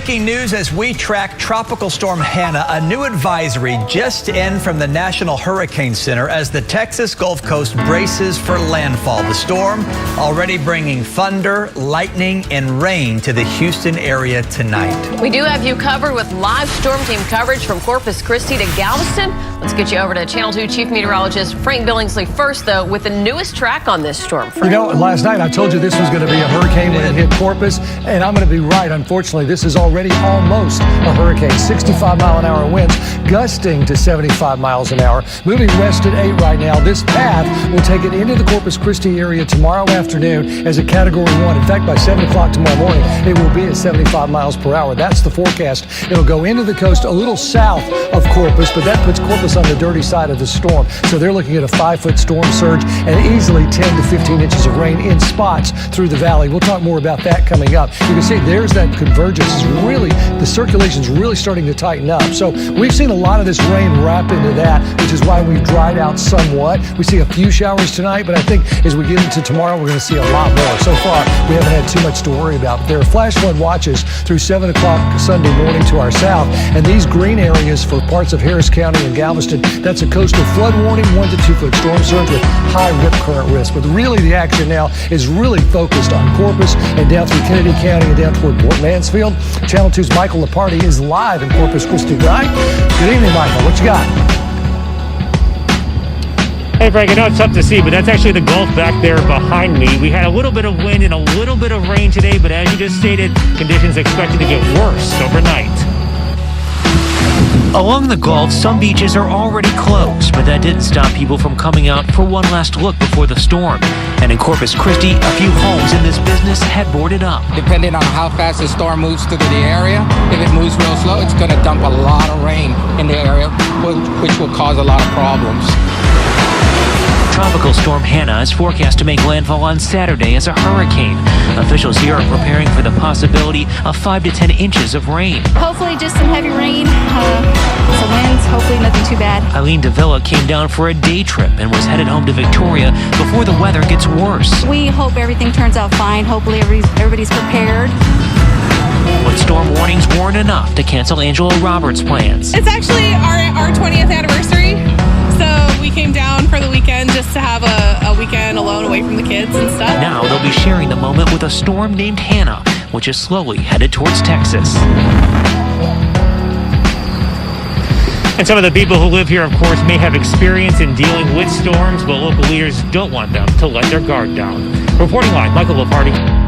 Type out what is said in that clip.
breaking news as we track Tropical Storm Hannah. A new advisory just in from the National Hurricane Center as the Texas Gulf Coast braces for landfall. The storm already bringing thunder, lightning, and rain to the Houston area tonight. We do have you covered with live storm team coverage from Corpus Christi to Galveston. Let's get you over to Channel 2 Chief Meteorologist Frank Billingsley first, though, with the newest track on this storm. Frank. You know, last night I told you this was going to be a hurricane when it hit Corpus, and I'm going to be right. Unfortunately, this is already almost a hurricane. 65-mile-an-hour winds, gusting to 75 miles an hour. Moving west at 8 right now. This path will take it into the Corpus Christi area tomorrow afternoon as a Category 1. In fact, by 7 o'clock tomorrow morning, it will be at 75 miles per hour. That's the forecast. It'll go into the coast a little south of Corpus, but that puts Corpus on the dirty side of the storm. So they're looking at a 5-foot storm surge and easily 10 to 15 inches of rain in spots through the valley. We'll talk more about that coming up. You can see there's that convergence. The circulation's really starting to tighten up. So we've seen a lot of this rain wrap into that, which is why we've dried out somewhat. We see a few showers tonight, but I think as we get into tomorrow, we're going to see a lot more. So far, we haven't had too much to worry about. But there are flash flood watches through 7 o'clock Sunday morning to our south, and these green areas for parts of Harris County and Galveston, that's a coastal flood warning, 1 to 2 foot storm surge with high rip current risk. But really the action now is really focused on Corpus and down through Kennedy County and down toward Port Mansfield. Channel 2's Michael Laparty is live in Corpus Christi tonight. Good evening, Michael. What you got? Hey Frank, I know it's tough to see, but that's actually the Gulf back there behind me. We had a little bit of wind and a little bit of rain today, but as you just stated, conditions expected to get worse overnight. Along the Gulf, some beaches are already closed, but that didn't stop people from coming out for one last look before the storm. And in Corpus Christi, a few homes in this business had boarded up. Depending on how fast the storm moves through the area, if it moves real slow, it's going to dump a lot of rain in the area, which will cause a lot of problems. Tropical Storm Hannah is forecast to make landfall on Saturday as a hurricane. Officials here are preparing for the possibility of 5 to 10 inches of rain. Hopefully just some heavy rain, some winds, hopefully nothing too bad. Eileen Davila came down for a day trip and was headed home to Victoria before the weather gets worse. We hope everything turns out fine. Hopefully everybody's prepared. But storm warnings weren't enough to cancel Angela Roberts' plans. It's actually our 20th anniversary, so we came down for the weekend just to have a weekend alone away from the kids and stuff. Now they'll be sharing the moment with a storm named Hannah, which is slowly headed towards Texas. And some of the people who live here, of course, may have experience in dealing with storms, but local leaders don't want them to let their guard down. Reporting live, Michael Laparty.